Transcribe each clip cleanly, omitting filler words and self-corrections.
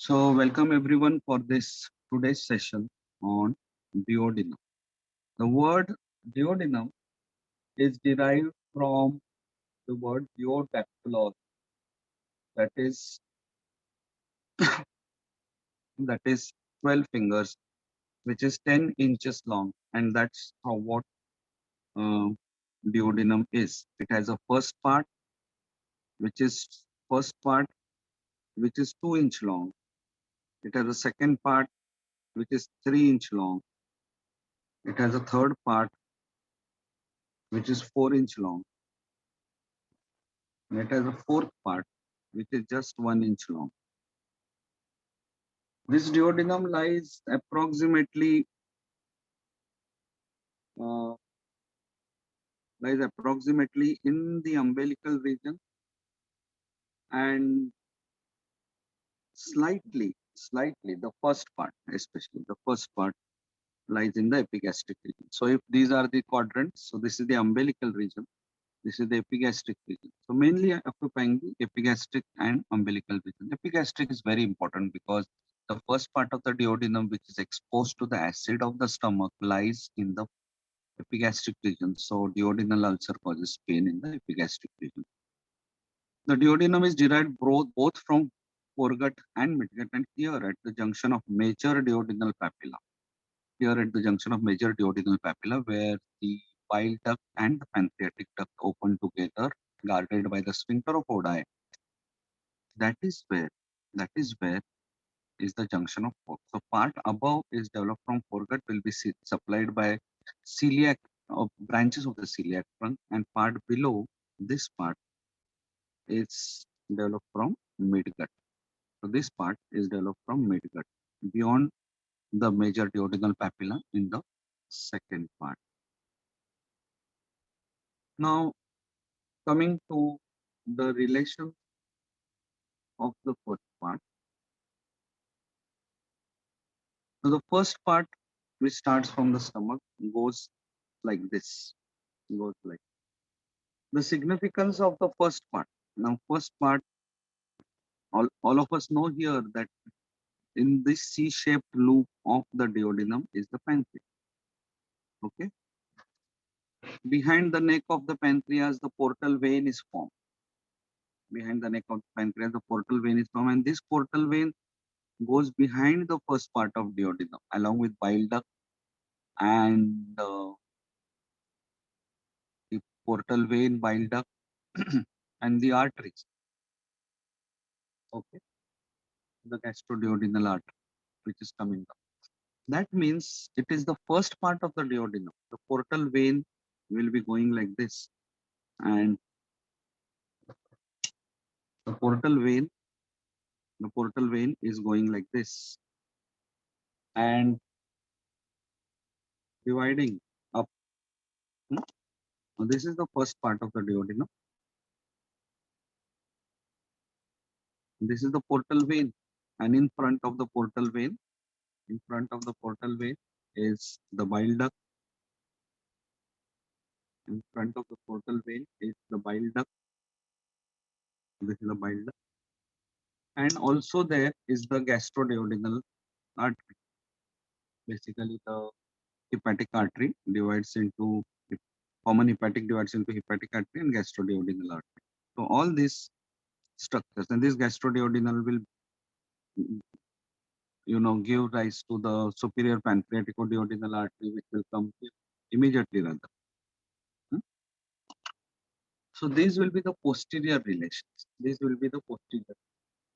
So welcome everyone for this today's session on duodenum. The word duodenum is derived from the word duodactylos, that is that is 12 fingers, which is 10 inches long, and that's how what uh, duodenum is. It has a which is first part which is 2 inch long. It has a second part which is 3 inch long. It has a third part which is 4 inch long. And it has a fourth part which is just 1 inch long. This duodenum uh, lies approximately in the umbilical region and slightly the first part, especially the first part, lies in the epigastric region. So if these are the quadrants, so this is the umbilical region, this is the epigastric region. So mainly occupying the epigastric and umbilical region. Epigastric is very important because the first part of the duodenum, which is exposed to the acid of the stomach, lies in the epigastric region. So duodenal ulcer causes pain in the epigastric region. The duodenum is derived both from foregut and midgut, and here at the junction of major duodenal papilla. Here at the junction of major duodenal papilla, where the bile duct and the pancreatic duct open together, guarded by the sphincter of Oddi. That is where is the junction of both. So part above is developed from foregut will be supplied by celiac branches of the celiac trunk, and part below this part is developed from midgut. So this part is developed from midgut beyond the major duodenal papilla in the second part. Now coming to the relation of the first part. So the first part, which starts from the stomach, goes like this. Goes like the significance of the first part. Now, first part, all of us know here that in this C-shaped loop of the duodenum is the pancreas. Okay. Behind the neck of the pancreas, the portal vein is formed. Behind the neck of the pancreas, the portal vein is formed, and this portal vein goes behind the first part of duodenum, along with bile duct and the portal vein, bile duct, and the arteries. Okay, the gastroduodenal artery, which is coming down. That means it is the first part of the duodenum. The portal vein will be going like this, and the portal vein, the portal vein is going like this, and dividing up. Hmm? So this is the first part of the duodenum. This is the portal vein, and in front of the portal vein, is the bile duct. In front of the portal vein is the bile duct. This is the bile duct, and also there is the gastroduodenal artery. Basically, the hepatic artery divides into common hepatic divides into hepatic artery and gastroduodenal artery. So all these structures, and this gastroduodenal will give rise to the superior pancreaticoduodenal artery, which will come immediately rather. Hmm? So these will be the posterior relations. These will be the posterior.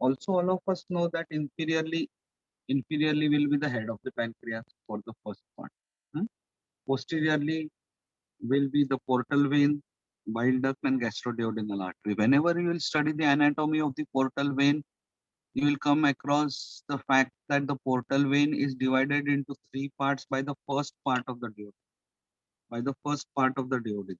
Also, all of us know that inferiorly will be the head of the pancreas for the first part. Hmm? Posteriorly will be the portal vein, bile duct, and gastroduodenal artery. Whenever you will study the anatomy of the portal vein, you will come across the fact that the portal vein is divided into three parts by the first part of the duodenum. By the first part of the duodenum,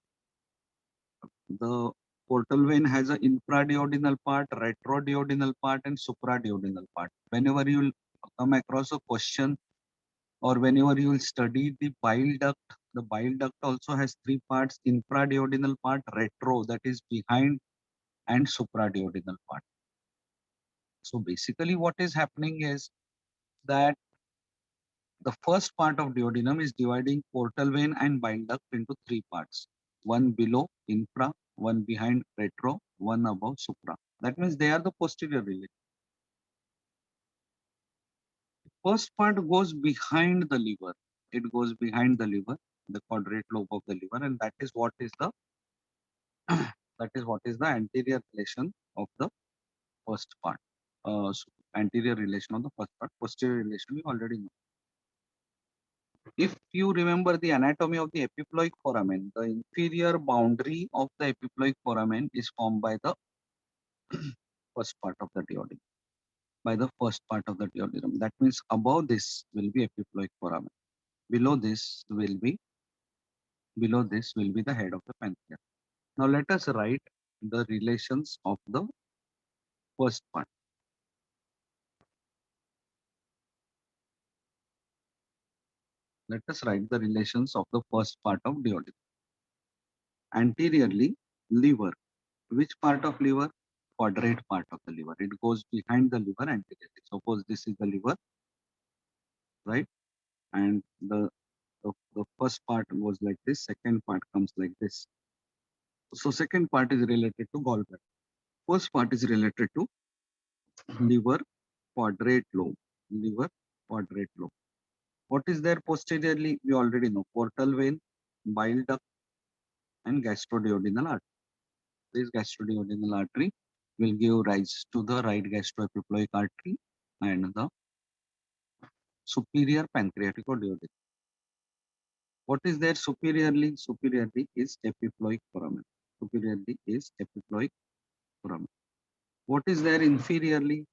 the portal vein has an infraduodenal part, retroduodenal part, and supraduodenal part. Whenever you will come across a question, or whenever you will study the bile duct also has three parts: infraduodenal part, retro, that is behind, and supraduodenal part. So basically what is happening is that the first part of duodenum is dividing portal vein and bile duct into three parts. One below, infra, one behind, retro, one above, supra. That means they are the posterior relation. First part goes behind the liver. It goes behind the liver, the quadrate lobe of the liver, and that is what is the that is what is the anterior relation of the first part. Anterior relation of the first part, posterior relation we already know. If you remember the anatomy of the epiploic foramen, the inferior boundary of the epiploic foramen is formed by the first part of the duodenum. By the first part of the duodenum. That means above this will be epiploic foramen. Below this will be the head of the pancreas. Now let us write the relations of the first part. Let us write the relations of the first part of duodenum. Anteriorly, liver. Which part of liver? Quadrate part of the liver. It goes behind the liver anteriorly. Suppose this is the liver, right? And the first part goes like this, second part comes like this. So second part is related to gallbladder. First part is related to liver quadrate lobe. Liver quadrate lobe. What is there posteriorly? We already know portal vein, bile duct, and gastroduodenal artery. This gastroduodenal artery will give rise to the right gastroepiploic artery and the superior pancreatic or duodenum. What is there superiorly? Superiorly is epiploic foramen. Superiorly is epiploic foramen. What is there inferiorly?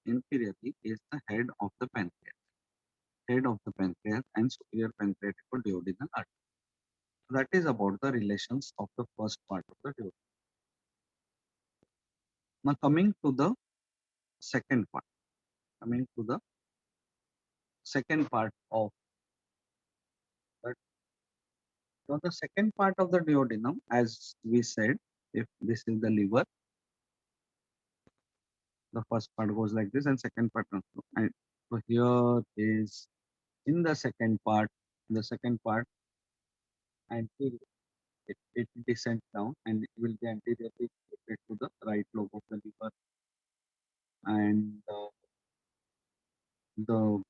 Inferiorly is the head of the pancreas. Head of the pancreas and superior pancreatic or duodenal artery. That is about the relations of the first part of the duodenum. Now coming to the second part. Coming to the second part of that. So the second part of the duodenum, as we said, if this is the liver, the first part goes like this and second part comes through. And so here is in the second part, anterior, it descends down and it will be anteriorly related to the right lobe of the liver and the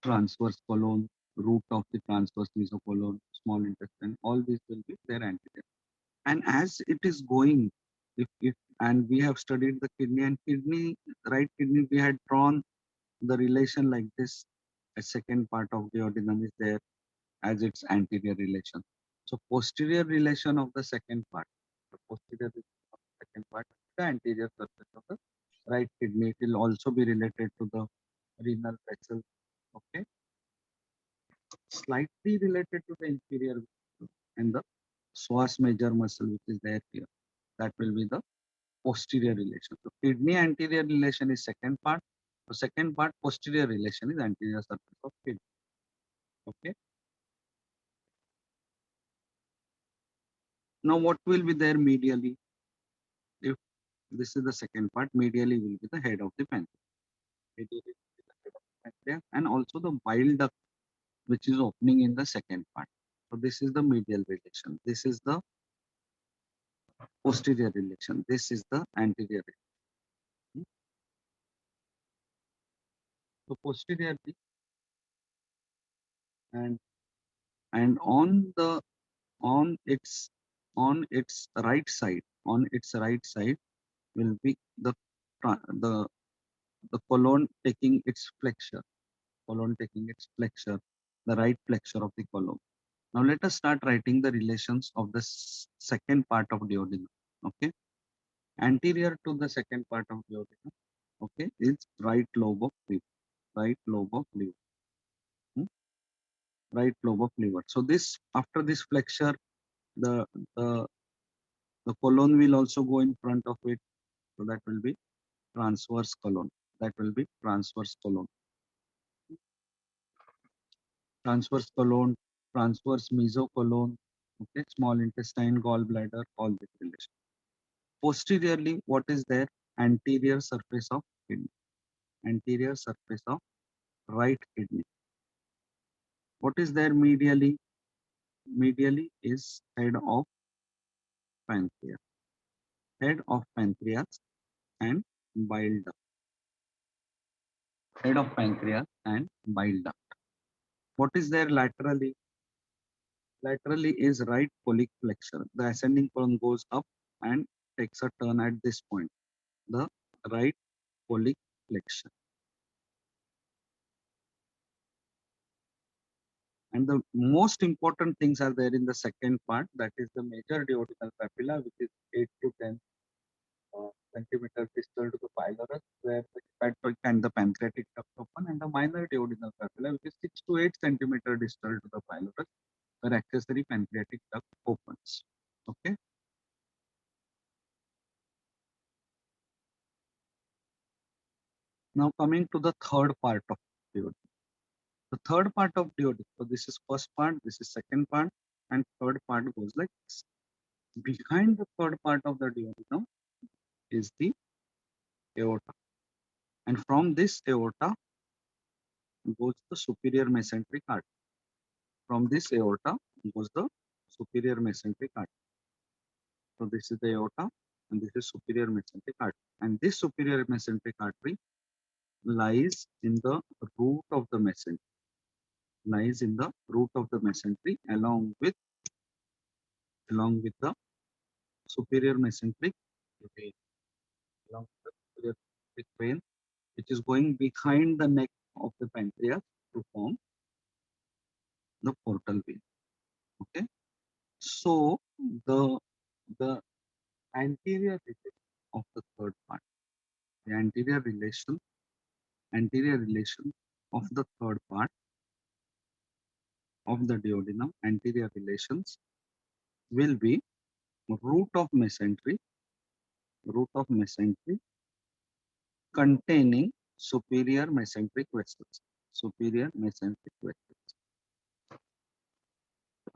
transverse colon, root of the transverse mesocolon, small intestine, all these will be there anterior. And as it is going, if and we have studied the kidney and right kidney, we had drawn the relation like this. A second part of duodenum is there as its anterior relation. So posterior relation of the second part, the posterior relation of the second part, the anterior surface of the right kidney, it will also be related to the renal vessel. Okay, slightly related to the inferior and the psoas major muscle which is there here. That will be the posterior relation. So kidney anterior relation is second part. The second part posterior relation is anterior surface of kidney. Okay. Now what will be there medially? If this is the second part, medially will be the head of the pancreas. Medially will be the head of the pancreas and also the bile duct which is opening in the second part. So this is the medial relation. This is the posterior relation. This is the anterior relation. So posteriorly and on the on its on its right side will be the the colon taking its flexure, the right flexure of the colon. Now let us start writing the relations of the second part of duodenum. Okay, anterior to the second part of duodenum, okay, is right lobe of liver, right lobe of liver, hmm, right lobe of liver. So this after this flexure, the the the colon will also go in front of it. So that will be transverse colon. That will be transverse colon. Transverse colon, transverse mesocolon, okay, small intestine, gallbladder, all this relation. Posteriorly, what is there? anterior surface of kidney. Anterior surface of right kidney. What is there medially? Medially is head of pancreas. Head of pancreas and bile duct. Head of pancreas and bile duct. What is there laterally? Laterally is right colic flexure. The ascending column goes up and takes a turn at this point. The right colic flexure. And the most important things are there in the second part, that is the major duodenal papilla, which is 8 to 10 centimeter distal to the pylorus, where the hepatic and the pancreatic duct open, and the minor duodenal papilla, which is 6 to 8 centimeter distal to the pylorus, where accessory pancreatic duct opens. Okay. Now coming to the third part of duodenum. The third part of duodenum. So this is first part, this is second part, and third part goes like this. Behind the third part of the duodenum is the aorta, and from this aorta goes the superior mesenteric artery. From this aorta goes the superior mesenteric artery. So this is the aorta, and this is superior mesenteric artery. And this superior mesenteric artery lies in the root of the mesentery. Lies in the root of the mesentery along with the superior mesenteric vein. Along with the superior mesenteric vein, which is going behind the neck of the pancreas to form the portal vein. Okay. So the anterior relation of the third part, the anterior relation of the third part of the duodenum, anterior relations will be root of mesentery containing superior mesenteric vessels. Superior mesenteric vessels.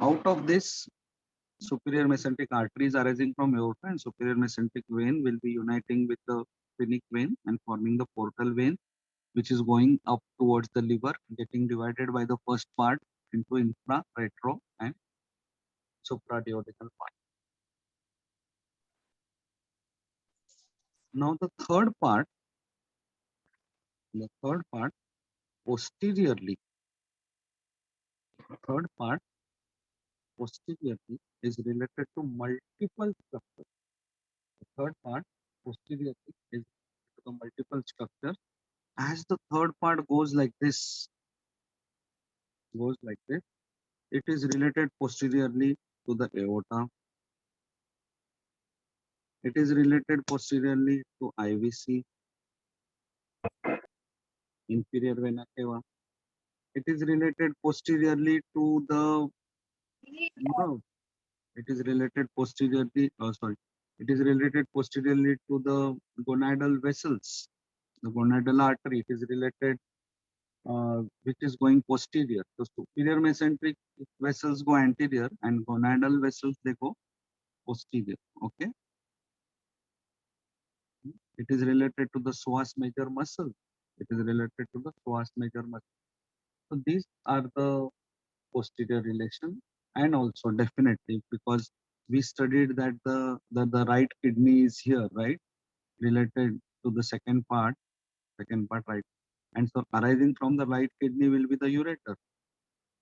Out of this, superior mesenteric arteries arising from aorta and superior mesenteric vein will be uniting with the sphenic vein and forming the portal vein, which is going up towards the liver, getting divided by the first part into infra, retro, and supraduodenal part. Now the third part posteriorly, is related to multiple structures. The third part posteriorly is related to the multiple structures. As the third part goes like this, it is related posteriorly to the aorta. It is related posteriorly to IVC, inferior vena cava. It is related posteriorly to the nerve. It is related posteriorly. It is related posteriorly to the gonadal vessels, the gonadal artery. It is related, which is going posterior. So superior mesenteric vessels go anterior, and gonadal vessels they go posterior. Okay. It is related to the psoas major muscle. It is related to the psoas major muscle. So these are the posterior relation, and also definitely because we studied that the right kidney is here, right, related to the second part, right, and so arising from the right kidney will be the ureter.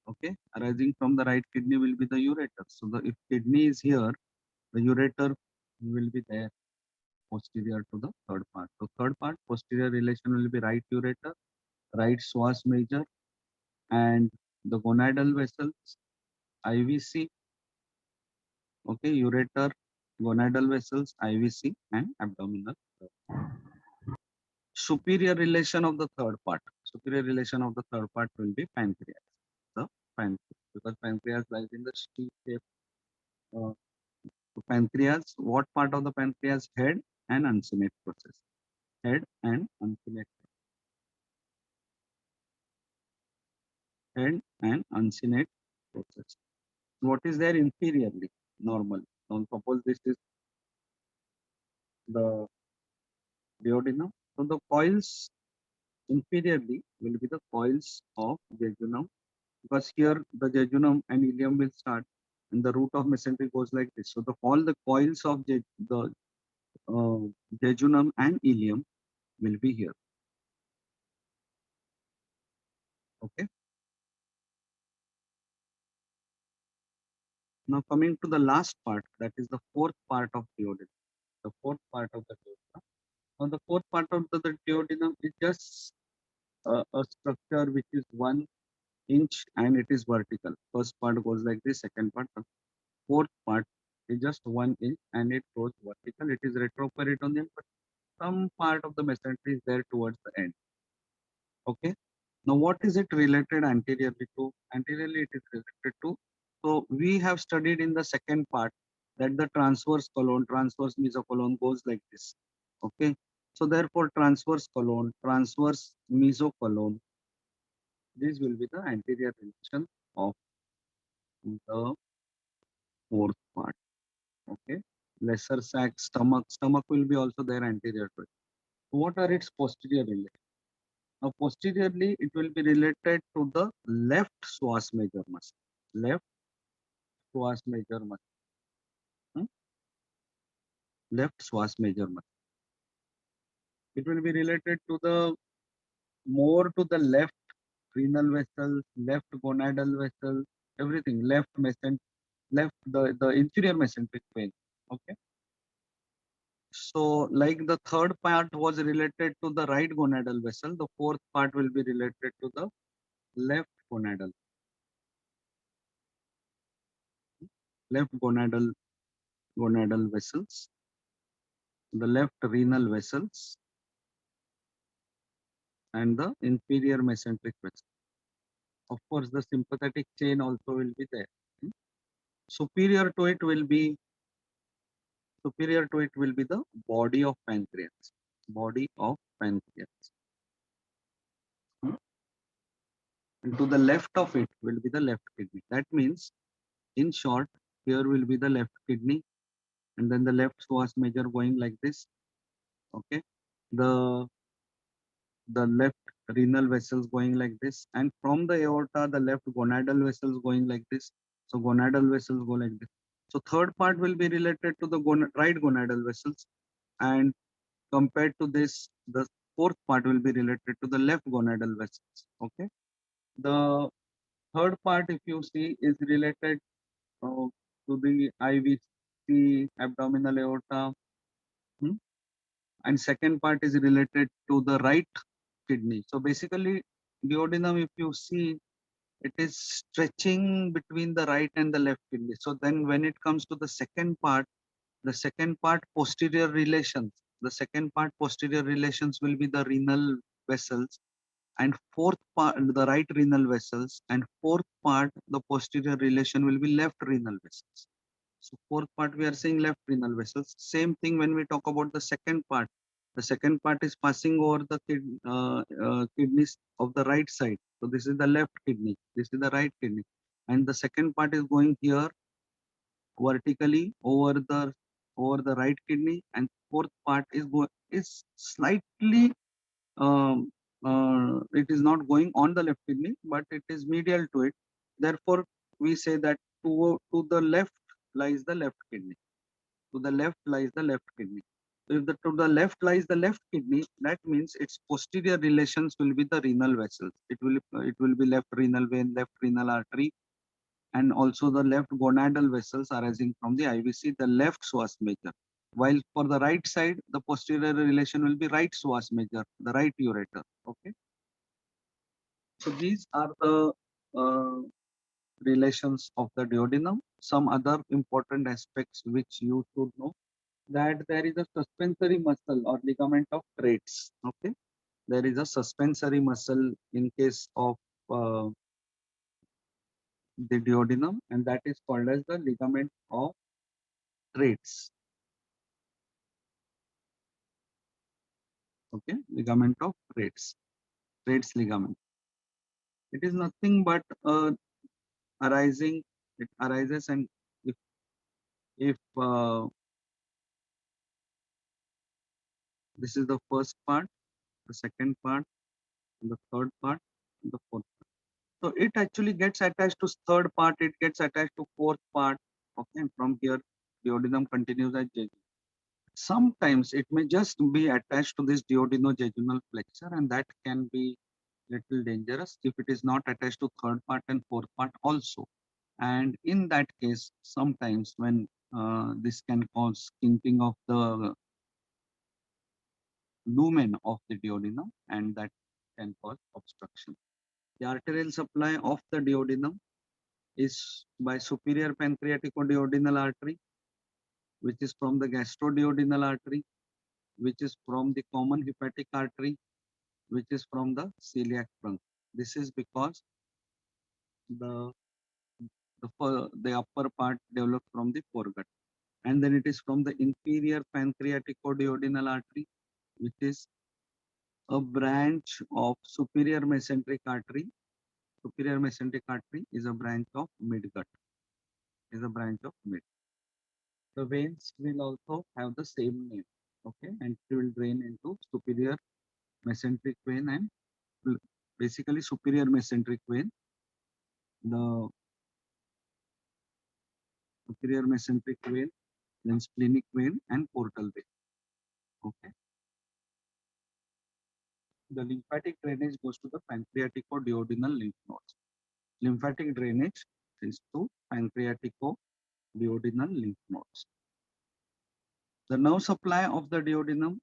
Okay, arising from the right kidney will be the ureter. So if kidney is here, the ureter will be there posterior to the third part. So third part posterior relation will be right ureter, right psoas major, and the gonadal vessels, IVC. Okay, ureter, gonadal vessels, IVC, and abdominal. Superior relation of the third part. Superior relation of the third part will be pancreas. The pancreas, because pancreas lies in the T-shaped. Pancreas, what part of the pancreas? Head and uncinate process. Head and uncinate. Head and uncinate process. What is there inferiorly? Normal. Now suppose this is the duodenum. So the coils inferiorly will be the coils of jejunum, because here the jejunum and ileum will start and the root of mesentery goes like this. So all the coils of the uh, jejunum and ileum will be here. Okay. Now coming to the last part, that is the fourth part of duodenum. The fourth part of the duodenum. Now the fourth part of the duodenum is just a structure which is 1 inch and it is vertical. First part goes like this, second part, fourth part is just 1 inch and it goes vertical. It is retroperitoneal, but some part of the mesentery is there towards the end. Okay. Now what is it related anteriorly to? Anteriorly it is related to. So we have studied in the second part that the transverse colon, transverse mesocolon goes like this. Okay. So therefore transverse colon, transverse mesocolon, this will be the anterior relation of the fourth part. Okay. Lesser sac, stomach. Stomach will be also there anterior to it. What are its posterior relations? Now, posteriorly, it will be related to the left psoas major muscle. Left psoas major muscle. hmm, Left psoas major muscle. It will be related to the more to the left renal vessels, left gonadal vessels, everything. Left mesenteric, left the inferior mesenteric vein. Okay. So, like the third part was related to the right gonadal vessel, the fourth part will be related to the left gonadal vessels, the left renal vessels, and the inferior mesenteric vessel. Of course, the sympathetic chain also will be there. Hmm. Superior to it will be the body of pancreas. Body of pancreas. Hmm. And to the left of it will be the left kidney. That means, in short, here will be the left kidney, and then the left psoas major going like this. Okay. The left renal vessels going like this, and from the aorta the left gonadal vessels going like this. So gonadal vessels go like this. So third part will be related to the right gonadal vessels, and compared to this, the fourth part will be related to the left gonadal vessels. Okay. The third part, if you see, is related to the IVC, abdominal aorta. Hmm? And second part is related to the right kidney. So basically, duodenum, if you see, it is stretching between the right and the left kidney. So then when it comes to the second part posterior relations will be the renal vessels, and fourth part the right renal vessels, and fourth part the posterior relation will be left renal vessels. So fourth part we are saying left renal vessels. Same thing when we talk about the second part. The second part is passing over the kidneys of the right side. So this is the left kidney. This is the right kidney, and the second part is going here vertically over the right kidney, and fourth part is slightly it is not going on the left kidney, but it is medial to it. Therefore, we say that to the left lies the left kidney. To the left lies the left kidney. If to the left lies the left kidney, that means its posterior relations will be the renal vessels. It will be left renal vein, left renal artery, and also the left gonadal vessels arising from the IVC, the left psoas major. While for the right side, the posterior relation will be right psoas major, the right ureter. Okay. So these are the uh, relations of the duodenum. Some other important aspects which you should know, that there is a suspensory muscle or ligament of Treitz. Okay. There is a suspensory muscle in case of uh, the duodenum, and that is called as the ligament of Treitz. Okay, ligament of Treitz ligament. It is nothing but arising. It arises, and if This is the first part, the second part, the third part, and the fourth. So it actually gets attached to third part, it gets attached to fourth part. Okay, and from here, duodenum continues as jejunum. Sometimes it may just be attached to this duodenojejunal flexure, and that can be little dangerous if it is not attached to third part and fourth part also. And in that case, sometimes when this can cause kinking of the lumen of the duodenum, and that can cause obstruction. The arterial supply of the duodenum is by superior pancreaticoduodenal artery, which is from the gastroduodenal artery, which is from the common hepatic artery, which is from the celiac trunk. This is because the the upper part developed from the foregut, and then it is from the inferior pancreaticoduodenal artery, which is a branch of superior mesenteric artery. Superior mesenteric artery is a branch of midgut. Is a branch of mid. The veins will also have the same name. Okay, and it will drain into superior mesenteric vein and basically superior mesenteric vein, the superior mesenteric vein, then splenic vein and portal vein. Okay. The lymphatic drainage goes to the pancreaticoduodenal lymph nodes. Lymphatic drainage is to pancreaticoduodenal lymph nodes. The nerve supply of the duodenum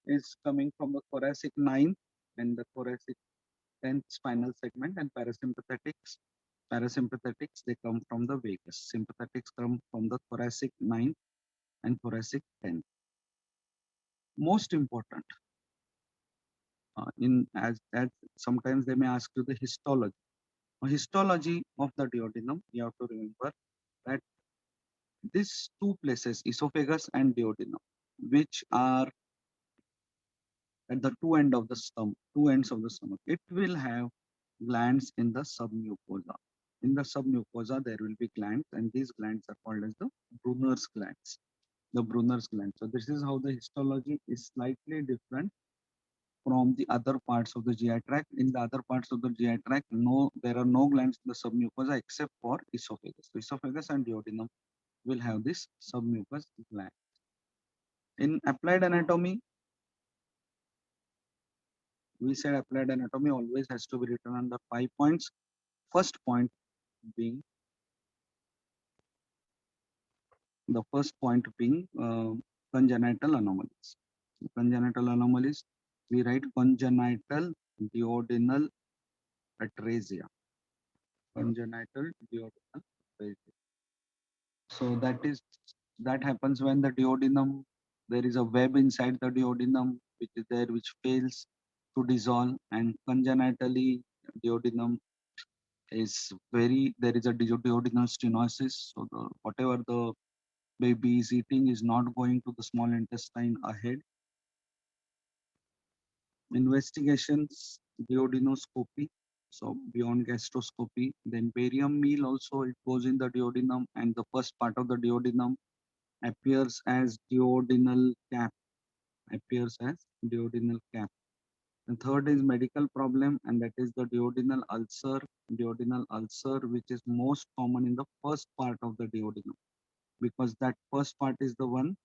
is coming from the thoracic 9th and the thoracic 10th spinal segment, and parasympathetics. Parasympathetics, they come from the vagus. Sympathetics come from the thoracic 9th and thoracic 10th. Most important, as sometimes they may ask you the histology. Histology of the duodenum, you have to remember that these two places, esophagus and duodenum, which are at the two ends of the stomach, it will have glands in the submucosa. In the submucosa, there will be glands, and these glands are called as the Brunner's glands. The Brunner's glands. So this is how the histology is slightly different from the other parts of the GI tract. In the other parts of the GI tract, there are no glands in the submucosa except for esophagus. So esophagus and duodenum will have this submucous gland. In applied anatomy, we said applied anatomy always has to be written under 5 points. First point being congenital anomalies. Congenital anomalies, we write congenital duodenal atresia. Congenital duodenal atresia. So that happens when the duodenum, there is a web inside the duodenum which is there, which fails to dissolve, and congenitally duodenum is there is a duodenal stenosis. So whatever the baby is eating is not going to the small intestine ahead. Investigations, duodenoscopy, so beyond gastroscopy, then barium meal also, it goes in the duodenum, and the first part of the duodenum appears as duodenal cap, And third is medical problem, and that is the duodenal ulcer, which is most common in the first part of the duodenum, because that first part is the one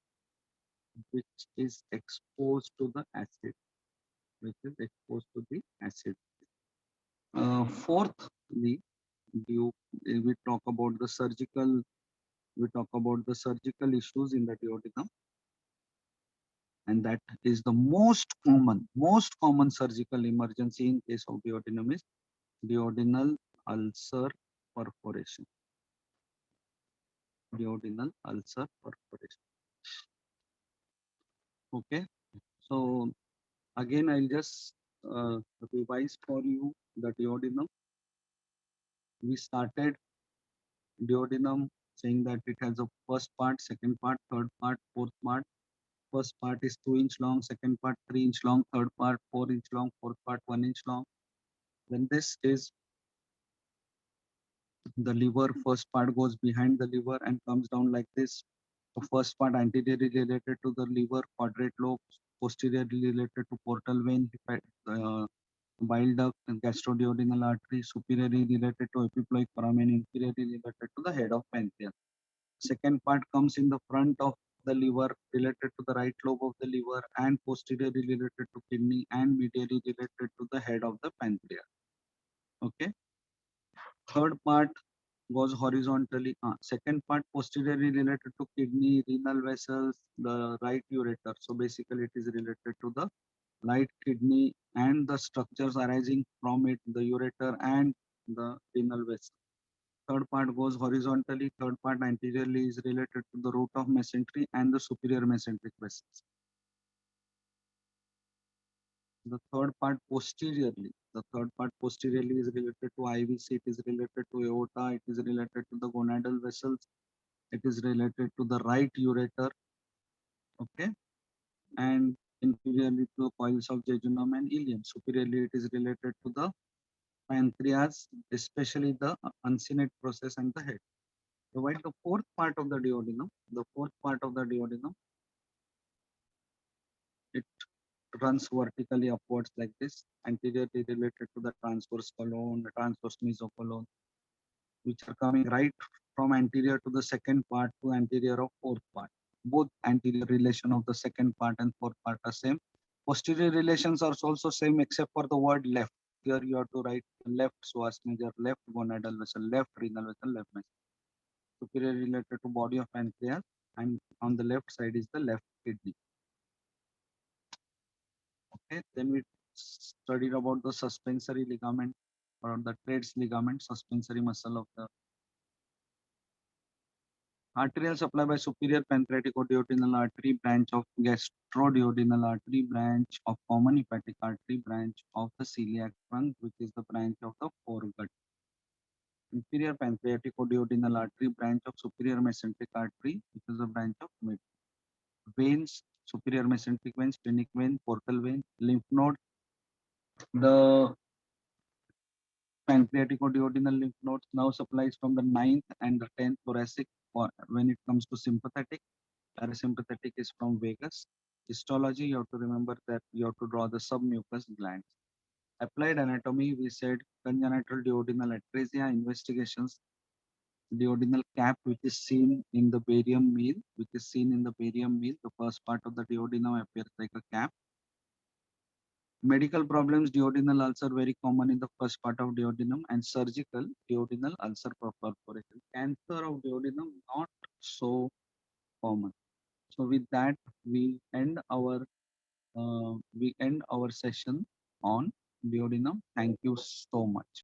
which is exposed to the acid, Fourthly, we talk about the surgical. We talk about the surgical issues in the duodenum, and that is the most common surgical emergency in case of duodenum is duodenal ulcer perforation. Duodenal ulcer perforation. Okay, so again, I'll just revise for you the duodenum. We started duodenum saying that it has a first part, second part, third part, fourth part. First part is 2-inch long, second part 3-inch long, third part 4-inch long, fourth part 1-inch long. Then this is the liver. First part goes behind the liver and comes down like this. The first part anteriorly related to the liver, quadrate lobe, posteriorly related to portal vein, bile duct, and gastroduodenal artery, superiorly related to epiploic foramen, inferiorly related to the head of pancreas. Second part comes in the front of the liver, related to the right lobe of the liver, and posteriorly related to kidney, and medially related to the head of the pancreas. Okay. Third part goes horizontally. Second part posteriorly related to kidney, renal vessels, the right ureter. So basically, it is related to the right kidney and the structures arising from it, the ureter and the renal vessel. Third part goes horizontally. Third part anteriorly is related to the root of mesentery and the superior mesenteric vessels. The third part posteriorly. The third part posteriorly is related to IVC. It is related to aorta. It is related to the gonadal vessels. It is related to the right ureter. Okay, and inferiorly to the coils of jejunum and ileum. Superiorly, it is related to the pancreas, especially the uncinate process and the head. Provide the fourth part of the duodenum. The fourth part of the duodenum, it runs vertically upwards like this, anteriorly related to the transverse colon, the transverse mesocolon, which are coming right from anterior to the second part to anterior of fourth part. Both anterior relation of the second part and fourth part are same. Posterior relations are also same except for the word left. Here you have to write left psoas major, left gonadal vessel, left renal vessel, left vessel. Superior related to body of pancreas, and on the left side is the left kidney. Okay, then we studied about the suspensory ligament or the Treads ligament, suspensory muscle of the arterial supply by superior pancreaticoduodenal artery, branch of gastroduodenal artery, branch of common hepatic artery, branch of the celiac trunk, which is the branch of the foregut. Inferior pancreaticoduodenal artery, branch of superior mesenteric artery, which is the branch of mid. Veins, superior mesenteric vein, splenic vein, portal vein, lymph node. The pancreaticoduodenal lymph nodes now supplies from the 9th and the 10th thoracic. For when it comes to sympathetic, parasympathetic is from vagus. Histology, you have to remember that you have to draw the submucous glands. Applied anatomy, we said congenital duodenal atresia. Investigations, duodenal cap, which is seen in the barium meal, the first part of the duodenum appears like a cap. Medical problems, duodenal ulcer very common in the first part of duodenum, and surgical duodenal ulcer perforation. Cancer of duodenum not so common. So with that, we end our session on duodenum. Thank you so much.